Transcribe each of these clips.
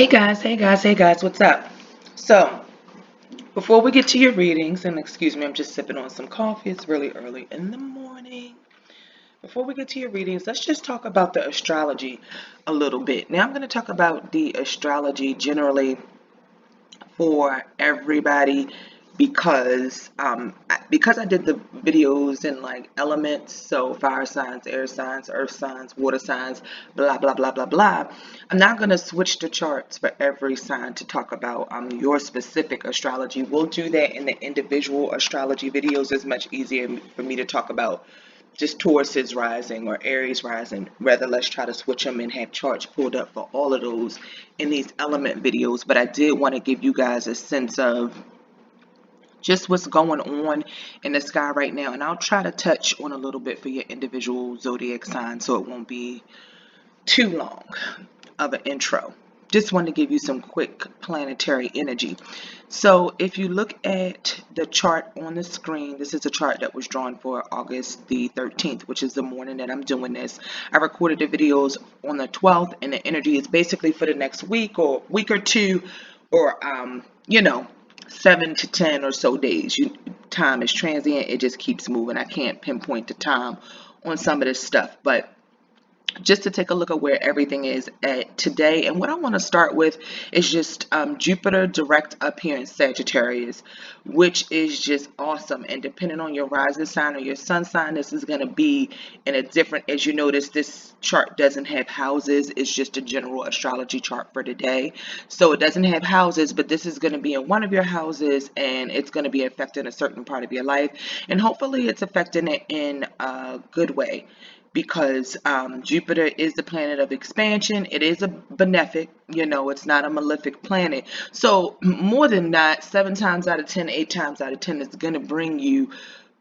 Hey guys, what's up? So, before we get to your readings, and excuse me, I'm just sipping on some coffee, it's really early in the morning. Before we get to your readings, let's just talk about the astrology a little bit. Now, I'm going to talk about the astrology generally for everybody because I did the videos in like elements, so fire signs, air signs, earth signs, water signs, blah blah blah blah blah. I'm not going to switch the charts for every sign to talk about your specific astrology. We'll do that in the individual astrology videos. It's much easier for me to talk about just Taurus is rising or Aries rising. Rather, let's try to switch them and have charts pulled up for all of those in these element videos. But I did want to give you guys a sense of just what's going on in the sky right now. And I'll try to touch on a little bit for your individual zodiac sign so it won't be too long of an intro. Just wanted to give you some quick planetary energy. So if you look at the chart on the screen, this is a chart that was drawn for August the 13th, which is the morning that I'm doing this. I recorded the videos on the 12th, and the energy is basically for the next week or two, or 7 to 10 or so days. Time is transient. It just keeps moving. I can't pinpoint the time on some of this stuff, but just to take a look at where everything is at today. And what I want to start with is just Jupiter direct up here in Sagittarius, which is just awesome. And depending on your rising sign or your sun sign, this is going to be in a different, as you notice, this chart doesn't have houses. It's just a general astrology chart for today. So it doesn't have houses, but this is going to be in one of your houses, and it's going to be affecting a certain part of your life. And hopefully it's affecting it in a good way, because Jupiter is the planet of expansion. It is a benefic, it's not a malefic planet. So more than not, 7 times out of 10, 8 times out of 10, it's going to bring you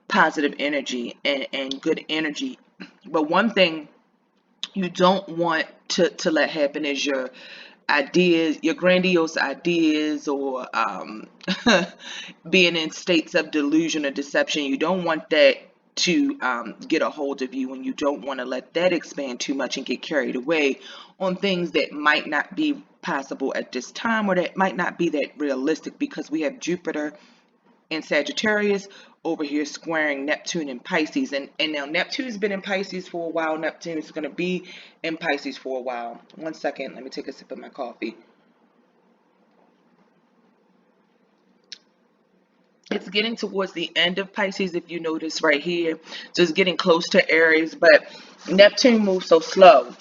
positive energy and good energy. But one thing you don't want to let happen is your ideas, your grandiose ideas, or being in states of delusion or deception. You don't want that to get a hold of you, and you don't want to let that expand too much and get carried away on things that might not be possible at this time, or that might not be that realistic, because we have Jupiter in Sagittarius over here squaring Neptune in Pisces. And now Neptune's been in Pisces for a while. Neptune is going to be in Pisces for a while. One second, let me take a sip of my coffee. It's getting towards the end of Pisces, if you notice right here. So it's getting close to Aries, but Neptune moves so slow.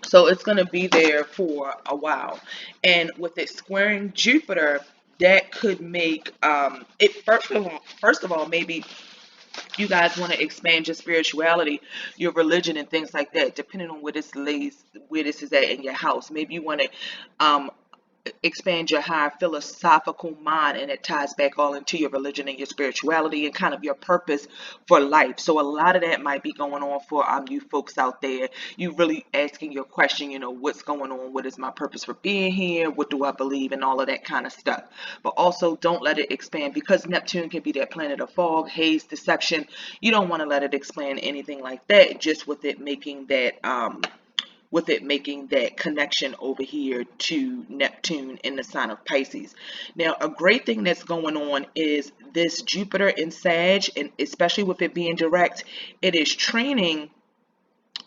So it's going to be there for a while. And with it squaring Jupiter, that could make it, first of all, maybe you guys want to expand your spirituality, your religion, and things like that, depending on where this is at in your house. Maybe you want to expand your higher philosophical mind, and it ties back all into your religion and your spirituality and kind of your purpose for life. So a lot of that might be going on for you folks out there. You really asking your question, what's going on? What is my purpose for being here? What do I believe? And all of that kind of stuff. But also don't let it expand, because Neptune can be that planet of fog, haze, deception. You don't want to let it expand anything like that, just with it making that connection over here to Neptune in the sign of Pisces. Now, a great thing that's going on is this Jupiter in Sag, and especially with it being direct, it is training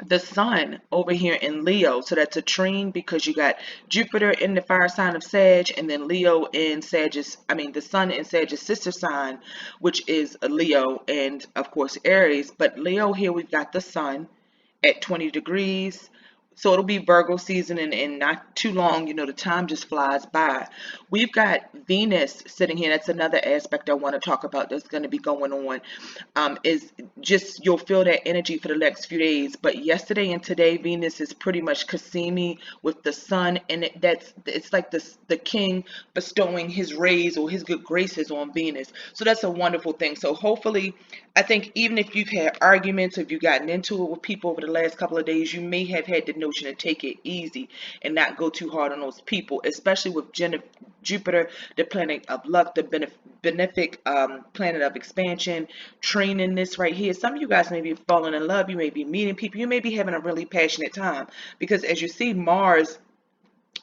the sun over here in Leo. So that's a trine, because you got Jupiter in the fire sign of Sag, and then Leo in the sun in Sag's sister sign, which is a Leo, and of course Aries. But Leo here, we've got the sun at 20 degrees. So it'll be Virgo season, and not too long, the time just flies by. We've got Venus sitting here. That's another aspect I want to talk about that's going to be going on. Is just, you'll feel that energy for the next few days. But yesterday and today, Venus is pretty much Cassimi with the sun, and it's like the king bestowing his rays or his good graces on Venus. So that's a wonderful thing. So hopefully, I think even if you've had arguments, or if you've gotten into it with people over the last couple of days, you may have had the notion to take it easy and not go too hard on those people, especially with Jupiter, the planet of luck, the benefic planet of expansion, training this right here. Some of you guys may be falling in love. You may be meeting people. You may be having a really passionate time, because as you see, Mars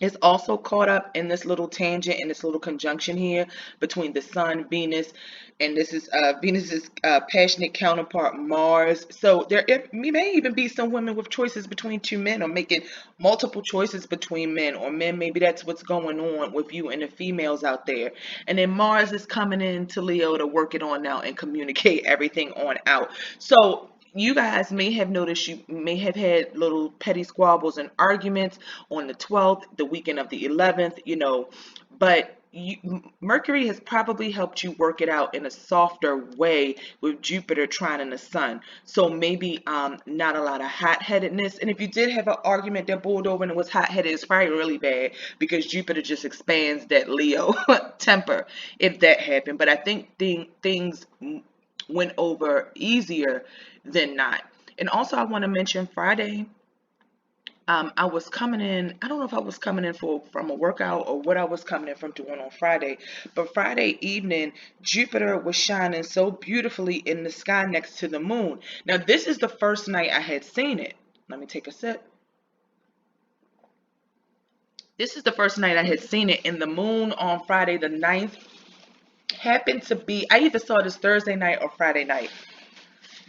It's also caught up in this little tangent and this little conjunction here between the Sun, Venus, and this is Venus's passionate counterpart Mars. So there may even be some women with choices between two men, or making multiple choices between men or men. Maybe that's what's going on with you and the females out there. And then Mars is coming into Leo to work it on out and communicate everything on out. So you guys may have noticed, you may have had little petty squabbles and arguments on the 12th, the weekend of the 11th, but Mercury has probably helped you work it out in a softer way with Jupiter trining the Sun. So maybe not a lot of hot-headedness. And if you did have an argument that boiled over and it was hot-headed, it's probably really bad because Jupiter just expands that Leo temper if that happened. But I think things went over easier than not. And also, I want to mention Friday. I was coming in. I don't know if I was coming in from a workout or what I was coming in from doing on Friday. But Friday evening, Jupiter was shining so beautifully in the sky next to the moon. Now, this is the first night I had seen it. Let me take a sip. This is the first night I had seen it, and the moon on Friday the 9th happened to be, I either saw this Thursday night or Friday night.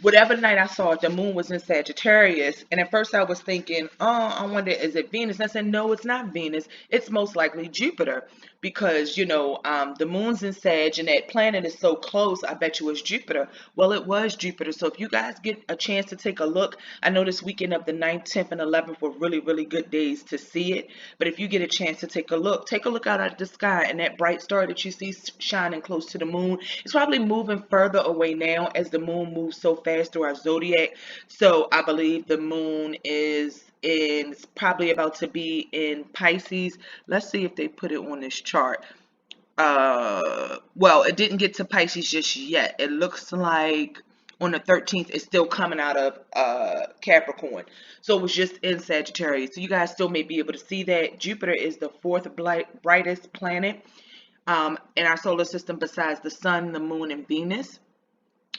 Whatever night I saw it, the moon was in Sagittarius. And at first I was thinking, oh, I wonder, is it Venus? And I said, no, it's not Venus. It's most likely Jupiter because, the moon's in Sag and that planet is so close. I bet you it's Jupiter. Well, it was Jupiter. So if you guys get a chance to take a look, I know this weekend of the 9th, 10th, and 11th were really, really good days to see it. But if you get a chance to take a look out at the sky, and that bright star that you see shining close to the moon, it's probably moving further away now as the moon moves so fast through our zodiac. So I believe the moon is it's probably about to be in Pisces. Let's see if they put it on this chart. Well, it didn't get to Pisces just yet. It looks like on the 13th it's still coming out of Capricorn. So it was just in Sagittarius. So you guys still may be able to see that. Jupiter is the fourth brightest planet in our solar system besides the Sun, the Moon, and Venus.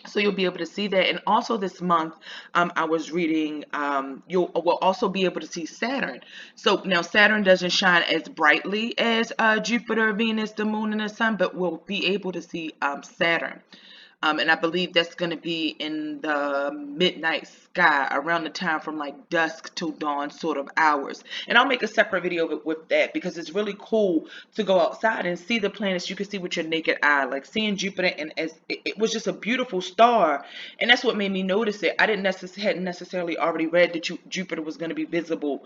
So you'll be able to see that. And also this month, I was reading, you will also be able to see Saturn. So now Saturn doesn't shine as brightly as Jupiter, Venus, the Moon, and the Sun, but we'll be able to see Saturn. And I believe that's going to be in the midnight sky around the time from like dusk till dawn sort of hours. And I'll make a separate video with that because it's really cool to go outside and see the planets you can see with your naked eye. Like seeing Jupiter, and as it was just a beautiful star. And that's what made me notice it. I hadn't necessarily already read that Jupiter was going to be visible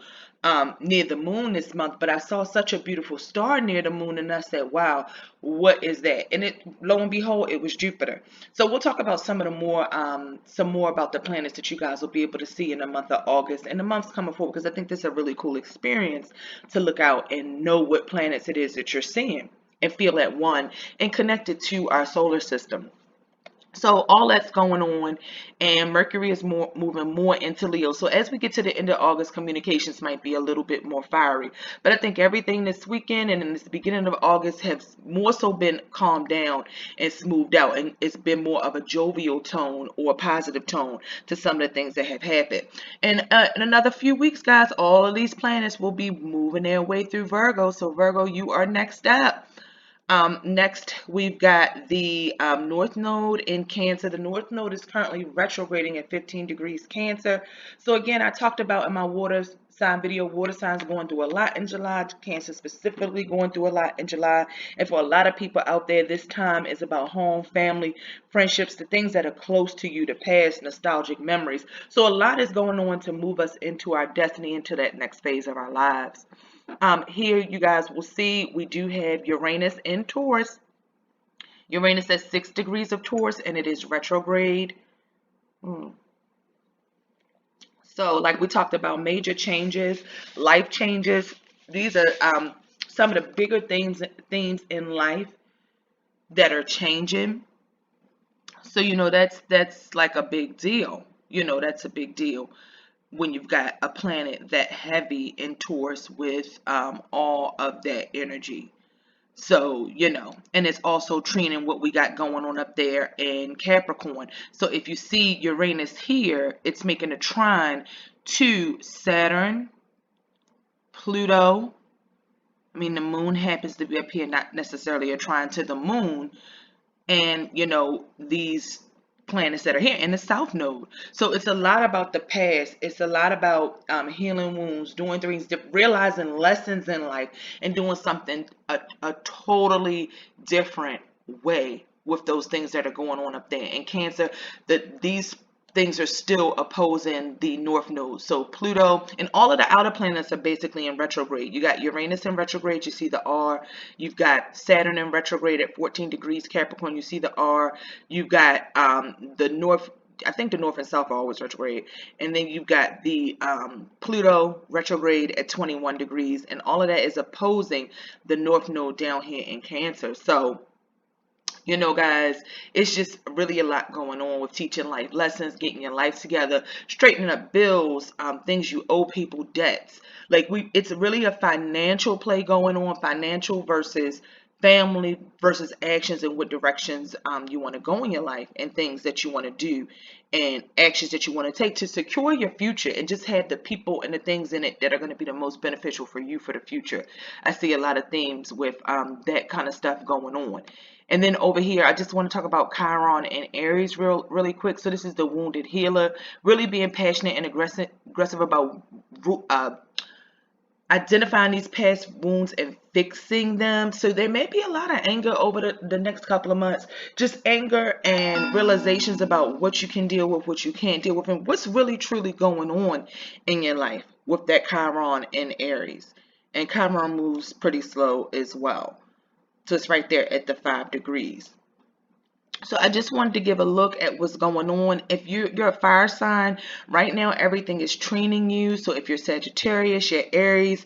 near the moon this month, but I saw such a beautiful star near the moon and I said, wow, what is that? And lo and behold, it was Jupiter. So we'll talk about some more about the planets that you guys will be able to see in the month of August and the months coming forward, because I think this is a really cool experience to look out and know what planets it is that you're seeing and feel at one and connected to our solar system. So all that's going on, and Mercury is moving more into Leo. So as we get to the end of August, communications might be a little bit more fiery. But I think everything this weekend and in this beginning of August has more so been calmed down and smoothed out. And it's been more of a jovial tone or a positive tone to some of the things that have happened. And in another few weeks, guys, all of these planets will be moving their way through Virgo. So Virgo, you are next up. Next, we've got the North Node in Cancer. The North Node is currently retrograding at 15 degrees Cancer. So again, I talked about in my water sign video, water signs going through a lot in July. Cancer specifically going through a lot in July. And for a lot of people out there, this time is about home, family, friendships, the things that are close to you, the past, nostalgic memories. So a lot is going on to move us into our destiny, into that next phase of our lives. Here you guys will see we do have Uranus in Taurus. Uranus at 6 degrees of Taurus, and it is retrograde. So like we talked about, major changes, life changes. These are some of the bigger themes in life that are changing. So that's like a big deal. That's a big deal when you've got a planet that heavy in Taurus with all of that energy. So, and it's also trining what we got going on up there in Capricorn. So if you see Uranus here, it's making a trine to Saturn, Pluto, I mean, the moon happens to be up here, not necessarily a trine to the moon, and these planets that are here in the south node. So it's a lot about the past. It's a lot about healing wounds, doing things, realizing lessons in life, and doing something a totally different way with those things that are going on up there. In Cancer, these things are still opposing the north node. So Pluto and all of the outer planets are basically in retrograde. You got Uranus in retrograde, you see the R. You've got Saturn in retrograde at 14 degrees Capricorn, you see the R. You've got the north, I think the north and south are always retrograde. And then you've got the Pluto retrograde at 21 degrees. And all of that is opposing the north node down here in Cancer. So guys, it's just really a lot going on with teaching life lessons, getting your life together, straightening up bills, things you owe people, debts. Like it's really a financial play going on, financial versus family versus actions, and what directions you want to go in your life, and things that you want to do, and actions that you want to take to secure your future, and just have the people and the things in it that are going to be the most beneficial for you for the future. I see a lot of themes with that kind of stuff going on. And then over here, I just want to talk about Chiron and Aries really quick. So this is the wounded healer, really being passionate and aggressive about identifying these past wounds and fixing them. So there may be a lot of anger over the next couple of months. Just anger and realizations about what you can deal with, what you can't deal with, and what's really truly going on in your life with that Chiron and Aries. And Chiron moves pretty slow as well. So it's right there at the 5 degrees. So I just wanted to give a look at what's going on. If you're a fire sign, right now everything is training you. So if you're Sagittarius, you're Aries,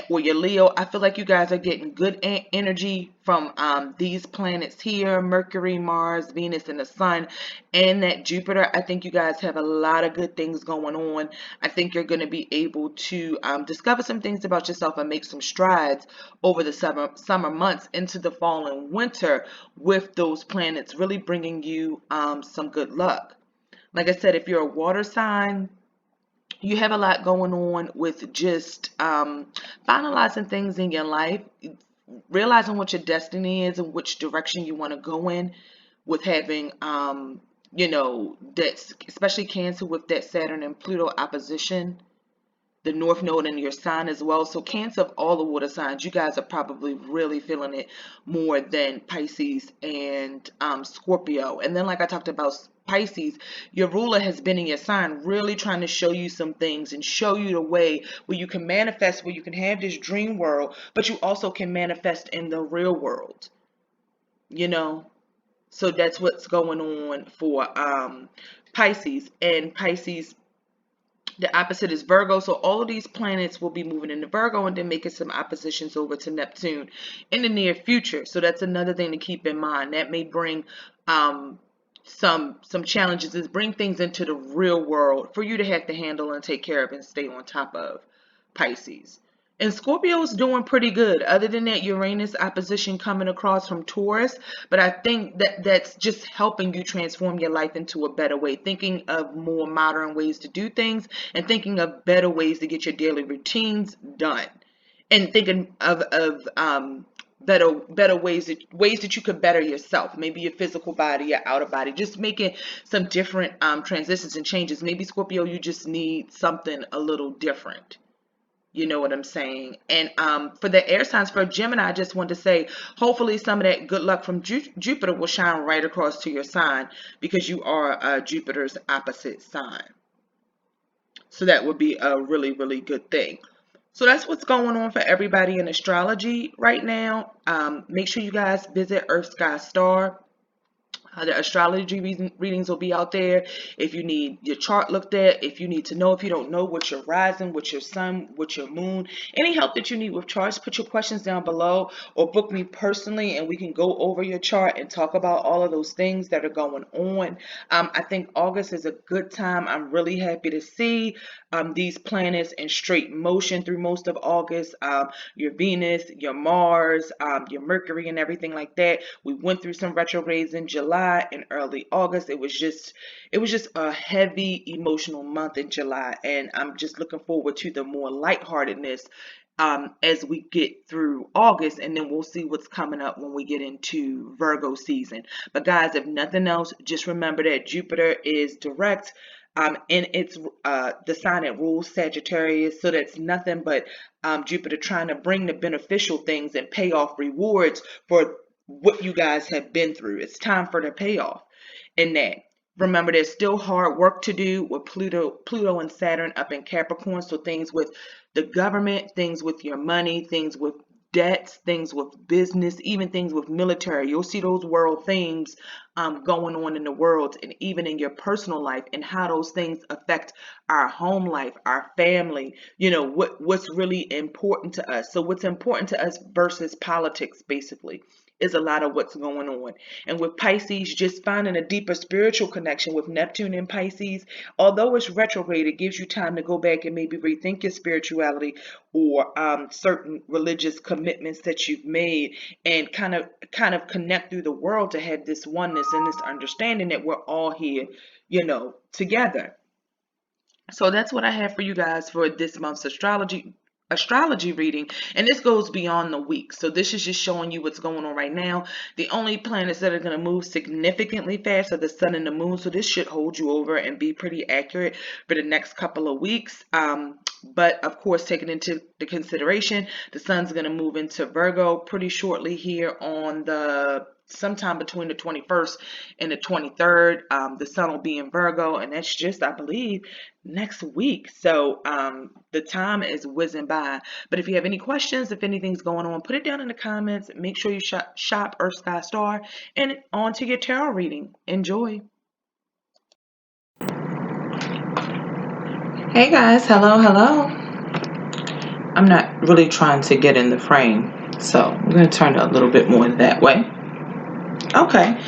or you're Leo, I feel like you guys are getting good energy from these planets here, Mercury, Mars, Venus, and the Sun, and that Jupiter. I think you guys have a lot of good things going on. I think you're going to be able to discover some things about yourself and make some strides over the summer months into the fall and winter with those planets really bringing you some good luck. Like I said, if you're a water sign, you have a lot going on with just finalizing things in your life, realizing what your destiny is and which direction you want to go in, with having that's especially Cancer with that Saturn and Pluto opposition, the north node in your sign as well. So Cancer, of all the water signs, you guys are probably really feeling it more than Pisces and Scorpio. And then, like I talked about Pisces, your ruler has been in your sign, really trying to show you some things and show you the way where you can manifest, where you can have this dream world, but you also can manifest in the real world. So that's what's going on for Pisces. And Pisces, the opposite is Virgo. So all of these planets will be moving into Virgo and then making some oppositions over to Neptune in the near future. So that's another thing to keep in mind. That may bring some challenges, is bring things into the real world for you to have to handle and take care of and stay on top of, Pisces. And Scorpio is doing pretty good. Other than that Uranus opposition coming across from Taurus. But I think that's just helping you transform your life into a better way. Thinking of more modern ways to do things, and thinking of better ways to get your daily routines done. And thinking of better ways that you could better yourself. Maybe your physical body, your outer body. Just making some different transitions and changes. Maybe Scorpio, you just need something a little different. You know what I'm saying? And for the air signs, for Gemini, I just want to say, hopefully some of that good luck from Jupiter will shine right across to your sign, because you are Jupiter's opposite sign. So that would be a really, really good thing. So that's what's going on for everybody in astrology right now. Make sure you guys visit Earth Sky Star. The astrology readings will be out there. If you need your chart looked at, if you need to know, if you don't know what your rising, what your sun, what your moon, any help that you need with charts, put your questions down below, or book me personally and we can go over your chart and talk about all of those things that are going on. I think August is a good time. I'm really happy to see these planets in straight motion through most of August. Your Venus, your Mars, your Mercury, and everything like that. We went through some retrogrades in July and early August. It was just a heavy emotional month in July, and I'm just looking forward to the more lightheartedness as we get through August, and then we'll see what's coming up when we get into Virgo season. But guys, if nothing else, just remember that Jupiter is direct and it's the sign that rules Sagittarius, so that's nothing but Jupiter trying to bring the beneficial things and pay off rewards for what you guys have been through. It's time for the payoff in that. Remember, there's still hard work to do with Pluto and Saturn up in Capricorn. So things with the government, things with your money, things with debts, things with business, even things with military. You'll see those world themes going on in the world and even in your personal life, and how those things affect our home life, our family, you know, what's really important to us. So what's important to us versus politics, basically, is a lot of what's going on. And with Pisces, just finding a deeper spiritual connection with Neptune and Pisces. Although it's retrograde, it gives you time to go back and maybe rethink your spirituality or certain religious commitments that you've made, and kind of connect through the world to have this oneness and this understanding that we're all here, you know, together. So that's what I have for you guys for this month's astrology reading, and this goes beyond the week. So this is just showing you what's going on right now. The only planets that are going to move significantly fast are the sun and the moon, so this should hold you over and be pretty accurate for the next couple of weeks. But of course, taking into the consideration, the sun's going to move into Virgo pretty shortly here on the sometime between the 21st and the 23rd. The sun will be in Virgo, and that's just, I believe, next week. So the time is whizzing by. But if you have any questions, if anything's going on, put it down in the comments. Make sure you shop Earth Sky Star, and on to your tarot reading. Enjoy. Hey guys, hello. I'm not really trying to get in the frame, so I'm going to turn it a little bit more that way. Okay,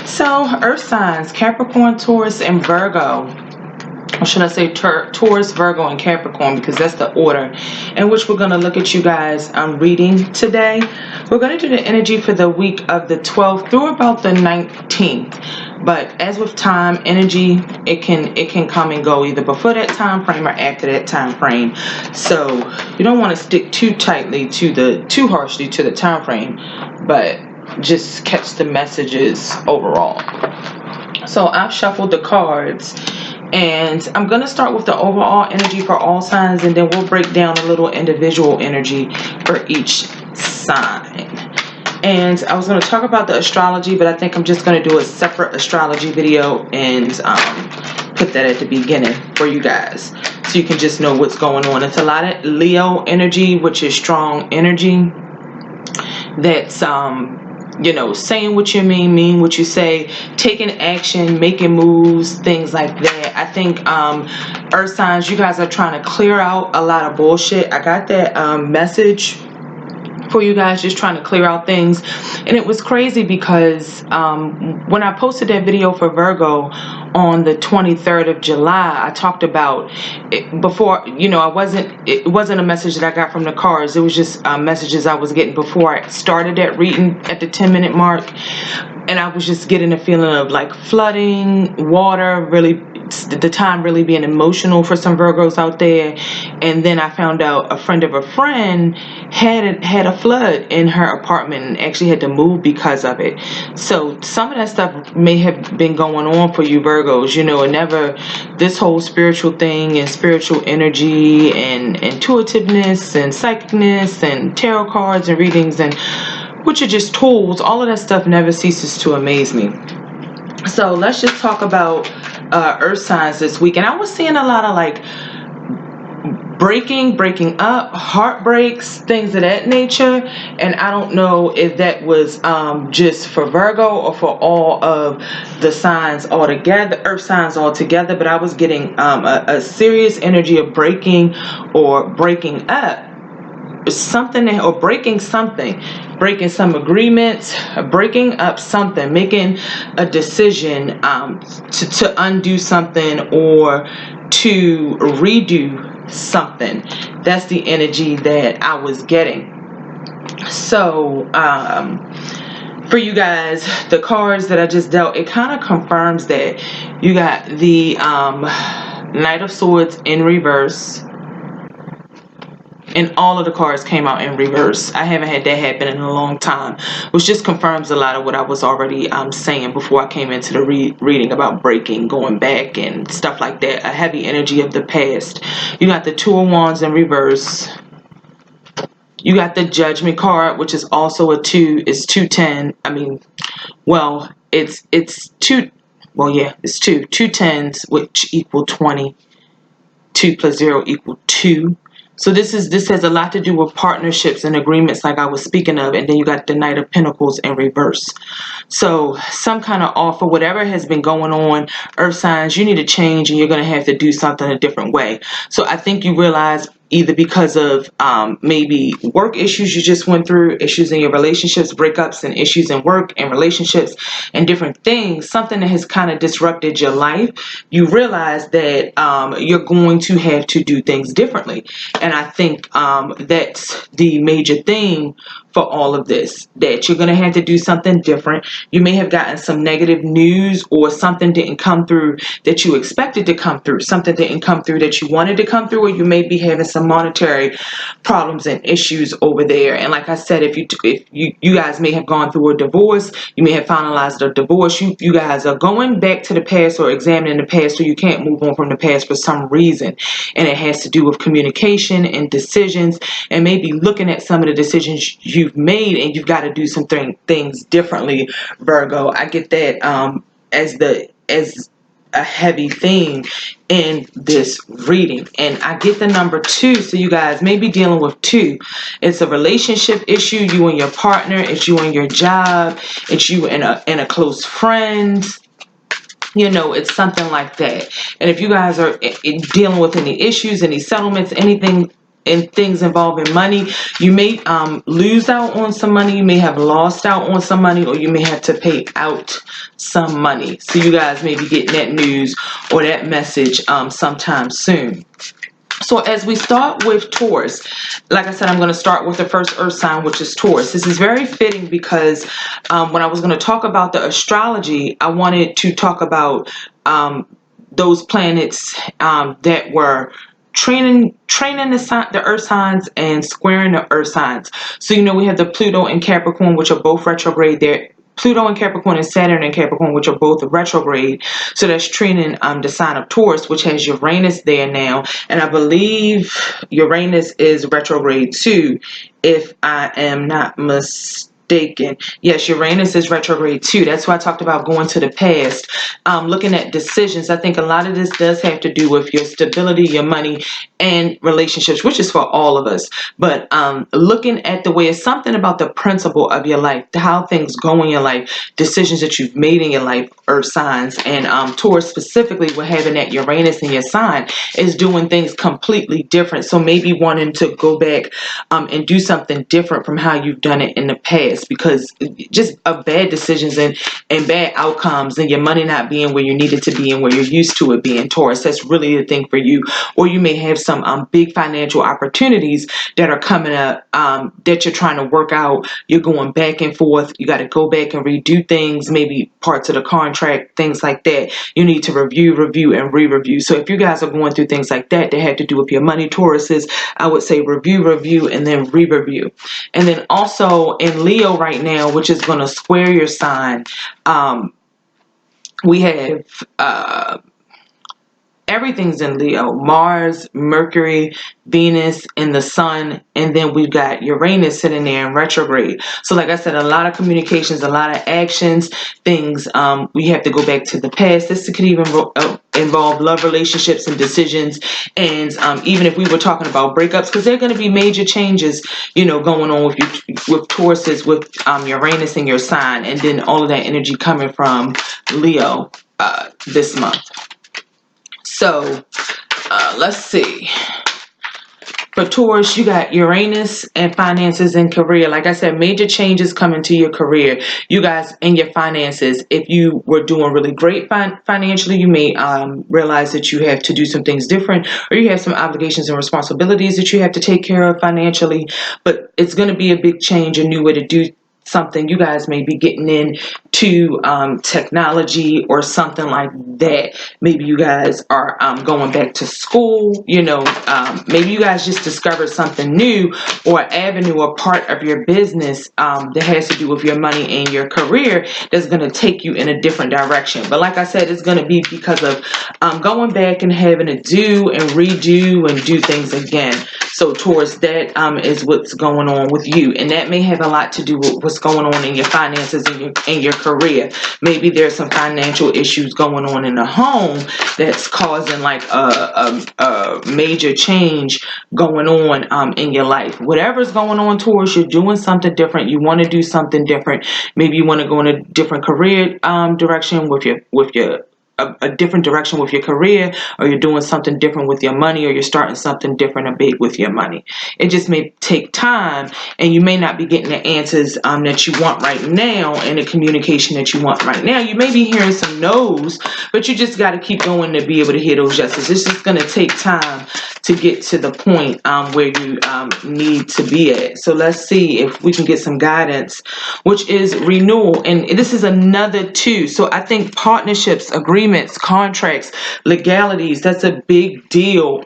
so Earth signs, Capricorn, Taurus, and Virgo. Or should I say Taurus, Virgo, and Capricorn, because that's the order in which we're going to look at you guys reading today. We're going to do the energy for the week of the 12th through about the 19th. But as with time, energy, it can come and go either before that time frame or after that time frame. So you don't want to stick too harshly to the time frame, but just catch the messages overall. So I've shuffled the cards, and I'm going to start with the overall energy for all signs, and then we'll break down a little individual energy for each sign. And I was going to talk about the astrology, but I think I'm just going to do a separate astrology video and put that at the beginning for you guys, so you can just know what's going on. It's a lot of Leo energy, which is strong energy. That's you know, saying what you mean what you say, taking action, making moves, things like that. I think Earth signs, you guys are trying to clear out a lot of bullshit. I got that message for you guys, just trying to clear out things. And it was crazy because when I posted that video for Virgo on the 23rd of July, I talked about it before, you know, it wasn't a message that I got from the cards. It was just messages I was getting before I started that reading at the 10-minute mark. And I was just getting a feeling of like flooding, water, really, the time really being emotional for some Virgos out there. And then I found out a friend of a friend had a flood in her apartment and actually had to move because of it. So some of that stuff may have been going on for you Virgos, you know, and never this whole spiritual thing and spiritual energy and intuitiveness and psychicness and tarot cards and readings, and which are just tools. All of that stuff never ceases to amaze me. So let's just talk about Earth signs this week. And I was seeing a lot of like breaking up, heartbreaks, things of that nature. And I don't know if that was just for Virgo or for all of the signs altogether, Earth signs altogether. But I was getting a serious energy of breaking or breaking up something, or breaking something, breaking some agreements, breaking up something, making a decision to undo something or to redo something. That's the energy that I was getting. So for you guys, the cards that I just dealt, it kind of confirms that you got the Knight of Swords in reverse. and all of the cards came out in reverse. I haven't had that happen in a long time, which just confirms a lot of what I was already saying before I came into the reading about breaking, going back, and stuff like that. A heavy energy of the past. You got the Two of Wands in reverse. You got the Judgment card, which is also a 2. It's 210. I mean, well, it's 2. Well, yeah, it's 2. 2 tens, which equal 20. 2 plus 0 equal 2. So this has a lot to do with partnerships and agreements, like I was speaking of. And then you got the Knight of Pentacles in reverse. So some kind of offer, whatever has been going on, earth signs, you need to change, and you're going to have to do something a different way. So I think you realize, either because of maybe work issues you just went through, issues in your relationships, breakups and issues in work and relationships and different things, something that has kind of disrupted your life, you realize that you're going to have to do things differently. And I think that's the major thing for all of this, that you're going to have to do something different. You may have gotten some negative news, or something didn't come through that you expected to come through, something didn't come through that you wanted to come through, or you may be having some monetary problems and issues over there. And like I said, if you guys may have gone through a divorce, you may have finalized a divorce, you guys are going back to the past or examining the past, or you can't move on from the past for some reason. And it has to do with communication and decisions, and maybe looking at some of the decisions you've made, and you've got to do some things differently, Virgo. I get that as a heavy theme in this reading. And I get the number 2, so you guys may be dealing with 2. It's a relationship issue, you and your partner, it's you and your job, it's you and a close friend. You know, it's something like that. And if you guys are dealing with any issues, any settlements, anything, and things involving money, you may lose out on some money, you may have lost out on some money, or you may have to pay out some money. So you guys may be getting that news or that message sometime soon. So as we start with Taurus, like I said, I'm going to start with the first earth sign, which is Taurus. This is very fitting because when I was going to talk about the astrology, I wanted to talk about those planets that were training the earth signs and squaring the earth signs. So, you know, we have the Pluto and Capricorn, which are both retrograde there. Pluto and Capricorn and Saturn and Capricorn, which are both retrograde. So that's training the sign of Taurus, which has Uranus there now. And I believe Uranus is retrograde too, if I am not mistaken. Yes, Uranus is retrograde too. That's why I talked about going to the past, looking at decisions. I think a lot of this does have to do with your stability, your money, and relationships, which is for all of us. But looking at the way, it's something about the principle of your life, how things go in your life, decisions that you've made in your life, earth signs. And Taurus specifically, with having that Uranus in your sign, is doing things completely different. So maybe wanting to go back and do something different from how you've done it in the past, because just bad decisions and bad outcomes, and your money not being where you need it to be and where you're used to it being, Taurus. That's really the thing for you. Or you may have some big financial opportunities that are coming up that you're trying to work out. You're going back and forth. You got to go back and redo things, maybe parts of the contract, things like that. You need to review, and re-review. So if you guys are going through things like that have to do with your money, Tauruses, I would say review, and then re-review. And then also in Leo right now, which is going to square your sign, we have everything's in Leo: Mars, Mercury, Venus, and the Sun. And then we've got Uranus sitting there in retrograde. So like I said, a lot of communications, a lot of actions, things. We have to go back to the past. This could even involve love relationships and decisions. And even if we were talking about breakups, because there are going to be major changes, you know, going on with you, with Tauruses, with Uranus in your sign. And then all of that energy coming from Leo this month. So let's see. For Taurus, you got Uranus and finances and career. Like I said, major changes coming to your career. You guys, in your finances, if you were doing really great financially, you may realize that you have to do some things different, or you have some obligations and responsibilities that you have to take care of financially. But it's going to be a big change, a new way to do something. You guys may be getting into technology or something like that. Maybe you guys are going back to school. You know, maybe you guys just discovered something new or avenue or part of your business that has to do with your money and your career that's going to take you in a different direction. But like I said, it's going to be because of going back and having to do and redo and do things again. So towards that is what's going on with you, and that may have a lot to do with what's going on in your finances and your career. Maybe there's some financial issues going on in the home that's causing like a major change going on in your life. Whatever's going on towards, you're doing something different. You want to do something different. Maybe you want to go in a different career direction with your a different direction with your career, or you're doing something different with your money, or you're starting something different or big with your money. It just may take time, and you may not be getting the answers that you want right now and the communication that you want right now. You may be hearing some no's, but you just got to keep going to be able to hear those yeses. It's just going to take time to get to the point where you need to be at. So let's see if we can get some guidance, which is renewal. And this is another 2. So I think partnerships, agreements, contracts, legalities, that's a big deal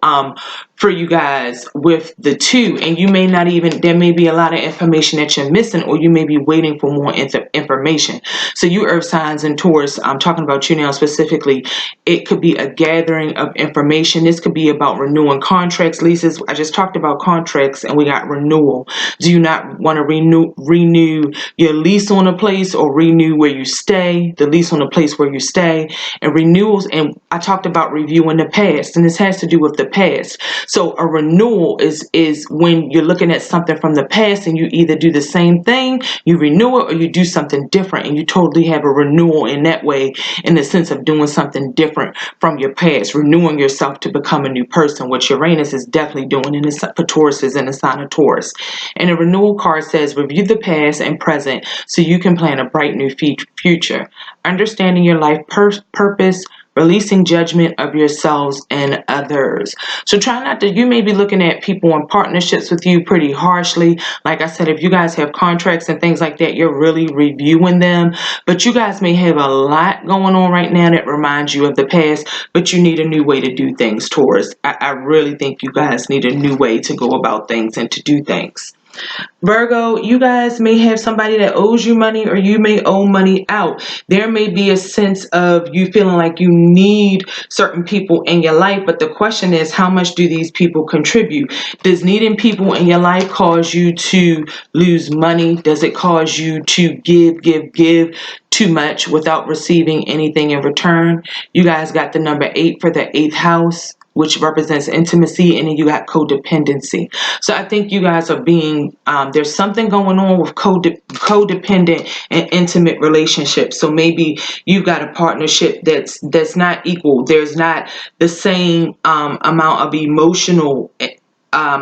for you guys with the 2. And you may not even, there may be a lot of information that you're missing, or you may be waiting for more information. So you earth signs and Taurus, I'm talking about you now specifically, it could be a gathering of information. This could be about renewing contracts, leases. I just talked about contracts and we got renewal. Do you not want to renew your lease on a place, or renew where you stay, the lease on a place where you stay? And renewals, and I talked about reviewing the past, and this has to do with the past. So a renewal is when you're looking at something from the past and you either do the same thing, you renew it, or you do something different, and you totally have a renewal in that way, in the sense of doing something different from your past, renewing yourself to become a new person, which Uranus is definitely doing in the, for Taurus is in the sign of Taurus. And the renewal card says review the past and present so you can plan a bright new future. Understanding your life purpose, releasing judgment of yourselves and others. So try not to, you may be looking at people in partnerships with you pretty harshly. Like I said, if you guys have contracts and things like that, you're really reviewing them. But you guys may have a lot going on right now that reminds you of the past, but you need a new way to do things, Taurus. I really think you guys need a new way to go about things and to do things. Virgo, you guys may have somebody that owes you money, or you may owe money out. There may be a sense of you feeling like you need certain people in your life, but the question is, how much do these people contribute? Does needing people in your life cause you to lose money? Does it cause you to give too much without receiving anything in return? You guys got the number 8 for the 8th house, which represents intimacy, and then you got codependency. So I think you guys are being, there's something going on with codependent and intimate relationships. So maybe you've got a partnership that's not equal. There's not the same amount of emotional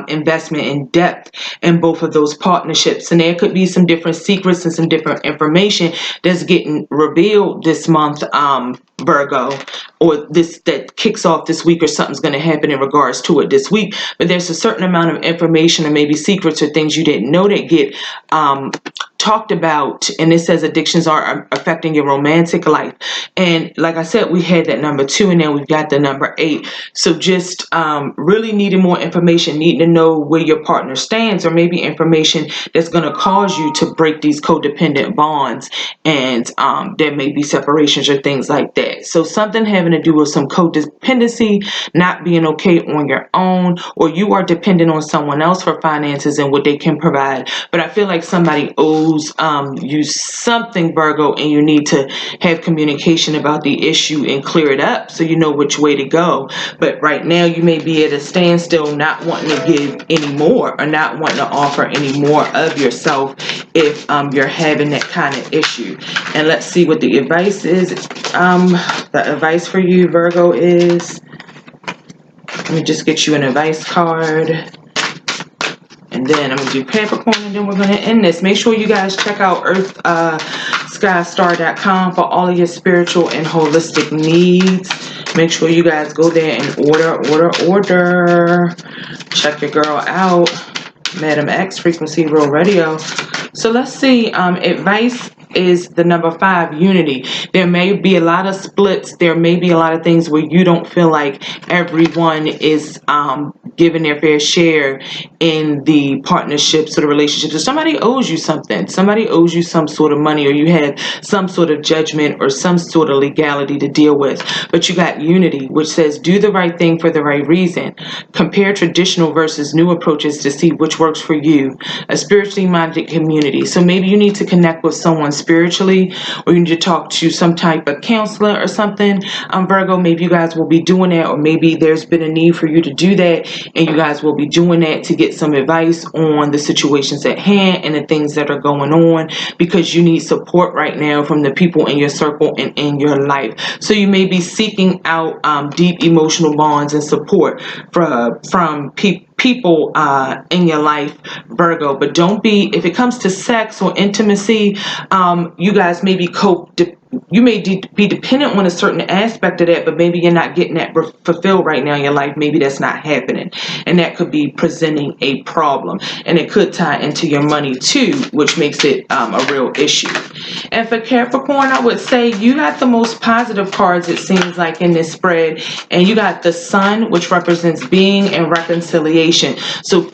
investment in depth in both of those partnerships, and there could be some different secrets and some different information that's getting revealed this month, Virgo, or this that kicks off this week, or something's going to happen in regards to it this week. But there's a certain amount of information, or maybe secrets or things you didn't know that get talked about, and it says addictions are affecting your romantic life. And like I said, we had that number 2, and now we've got the number 8. So just really needing more information, needing to know where your partner stands, or maybe information that's going to cause you to break these codependent bonds, and there may be separations or things like that. So something having to do with some codependency, not being okay on your own, or you are dependent on someone else for finances and what they can provide. But I feel like somebody owes you something, Virgo, and you need to have communication about the issue and clear it up so you know which way to go. But right now you may be at a standstill, not wanting to give any more, or not wanting to offer any more of yourself if you're having that kind of issue. And let's see what the advice is. The advice for you, Virgo, is, let me just get you an advice card. And then I'm going to do Capricorn, and then we're going to end this. Make sure you guys check out earthskystar.com for all of your spiritual and holistic needs. Make sure you guys go there and order. Check your girl out. Madam X, Frequency Real Radio. So let's see. Advice is the number 5, unity. There may be a lot of splits. There may be a lot of things where you don't feel like everyone is giving their fair share in the partnerships or the relationships. If somebody owes you something, somebody owes you some sort of money, or you had some sort of judgment or some sort of legality to deal with. But you got unity, which says do the right thing for the right reason. Compare traditional versus new approaches to see which works for you. A spiritually minded community. So maybe you need to connect with someone spiritually, or you need to talk to some type of counselor or something. Virgo, maybe you guys will be doing that, or maybe there's been a need for you to do that, and you guys will be doing that to get some advice on the situations at hand and the things that are going on, because you need support right now from the people in your circle and in your life. So you may be seeking out deep emotional bonds and support from people in your life, Virgo. But don't be, if it comes to sex or intimacy, you guys maybe you may be dependent on a certain aspect of that, but maybe you're not getting that fulfilled right now in your life. Maybe that's not happening, and that could be presenting a problem, and it could tie into your money too, which makes it a real issue. And for Capricorn, I would say you got the most positive cards, it seems like, in this spread, and you got the Sun, which represents being and reconciliation. So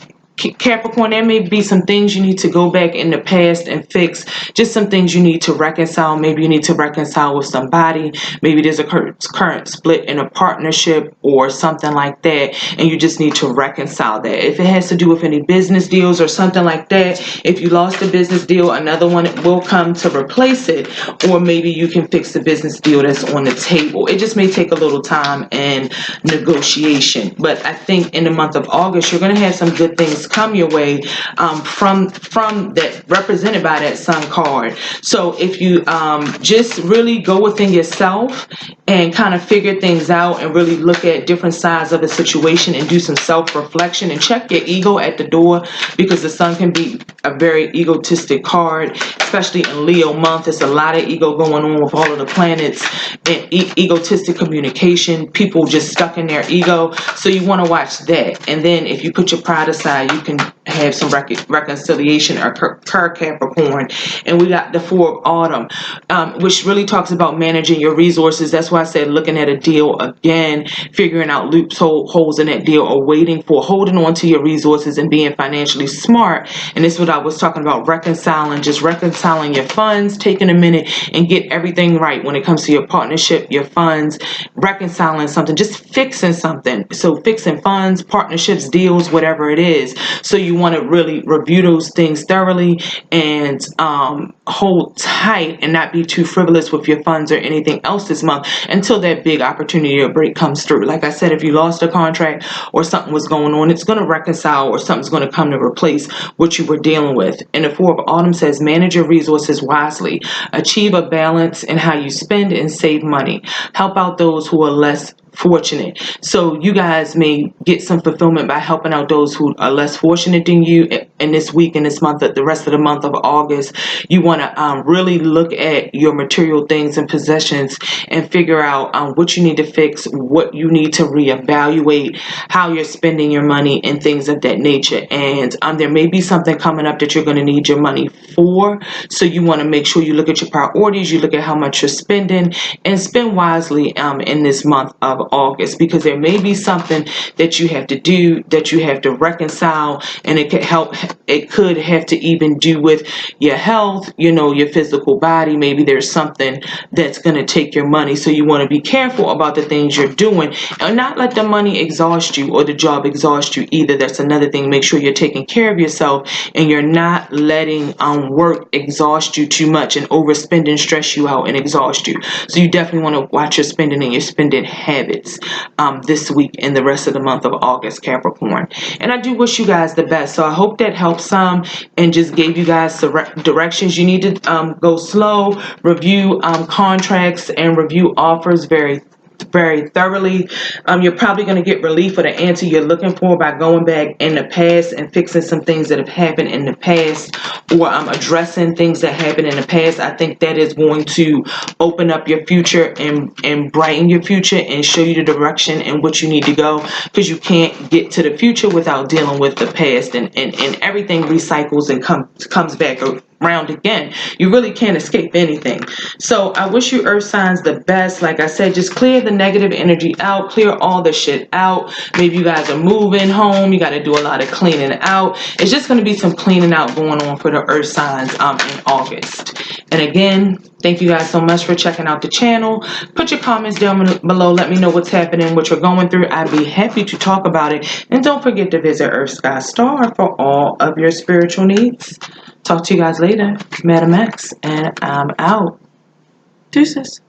Capricorn, there may be some things you need to go back in the past and fix. Just some things you need to reconcile. Maybe you need to reconcile with somebody. Maybe there's a current split in a partnership or something like that, and you just need to reconcile that. If it has to do with any business deals or something like that, if you lost a business deal, another one will come to replace it, or maybe you can fix the business deal that's on the table. It just may take a little time and negotiation. But I think in the month of August, you're going to have some good things come your way from that, represented by that Sun card. So if you just really go within yourself and kind of figure things out and really look at different sides of the situation and do some self-reflection and check your ego at the door, because the Sun can be a very egotistic card, especially in Leo month. There's a lot of ego going on with all of the planets and egotistic communication, people just stuck in their ego. So you want to watch that. And then if you put your pride aside, you can have some reconciliation or Capricorn. And we got the 4 of Autumn, which really talks about managing your resources. That's why I said looking at a deal again, figuring out loopholes in that deal, or holding on to your resources and being financially smart. And this is what I was talking about, just reconciling your funds, taking a minute and get everything right when it comes to your partnership, your funds, reconciling something, just fixing something. So fixing funds, partnerships, deals, whatever it is. So you want to really review those things thoroughly and hold tight and not be too frivolous with your funds or anything else this month until that big opportunity or break comes through. Like I said, if you lost a contract or something was going on, it's going to reconcile, or something's going to come to replace what you were dealing with. And the 4 of Autumn says manage your resources wisely, achieve a balance in how you spend and save money, help out those who are less fortunate. So you guys may get some fulfillment by helping out those who are less fortunate than you in this week, in this month, the rest of the month of August. You want to really look at your material things and possessions and figure out what you need to fix, what you need to reevaluate, how you're spending your money and things of that nature. And there may be something coming up that you're going to need your money for. So you want to make sure you look at your priorities, you look at how much you're spending, and spend wisely in this month of August, because there may be something that you have to do, that you have to reconcile, and it could have to even do with your health, your physical body. Maybe there's something that's going to take your money. So you want to be careful about the things you're doing and not let the money exhaust you or the job exhaust you either. That's another thing. Make sure you're taking care of yourself and you're not letting work exhaust you too much and overspending stress you out and exhaust you. So you definitely want to watch your spending and your spending habits this week and the rest of the month of August, Capricorn. And I do wish you guys the best. So I hope that helps some and just gave you guys some directions. You need to go slow, review contracts and review offers very very thoroughly. You're probably going to get relief or the answer you're looking for by going back in the past and fixing some things that have happened in the past, or addressing things that happened in the past. I think that is going to open up your future and brighten your future and show you the direction and what you need to go, because you can't get to the future without dealing with the past, and everything recycles and comes back around again. You really can't escape anything. So I wish you earth signs the best. Like I said, just clear the negative energy out, clear all the shit out. Maybe you guys are moving home, you got to do a lot of cleaning out. It's just going to be some cleaning out going on for the earth signs in August. And again, thank you guys so much for checking out the channel. Put your comments down below. Let me know what's happening, what you're going through. I'd be happy to talk about it. And don't forget to visit Earth Sky Star for all of your spiritual needs. Talk to you guys later. Madam X, and I'm out. Deuces.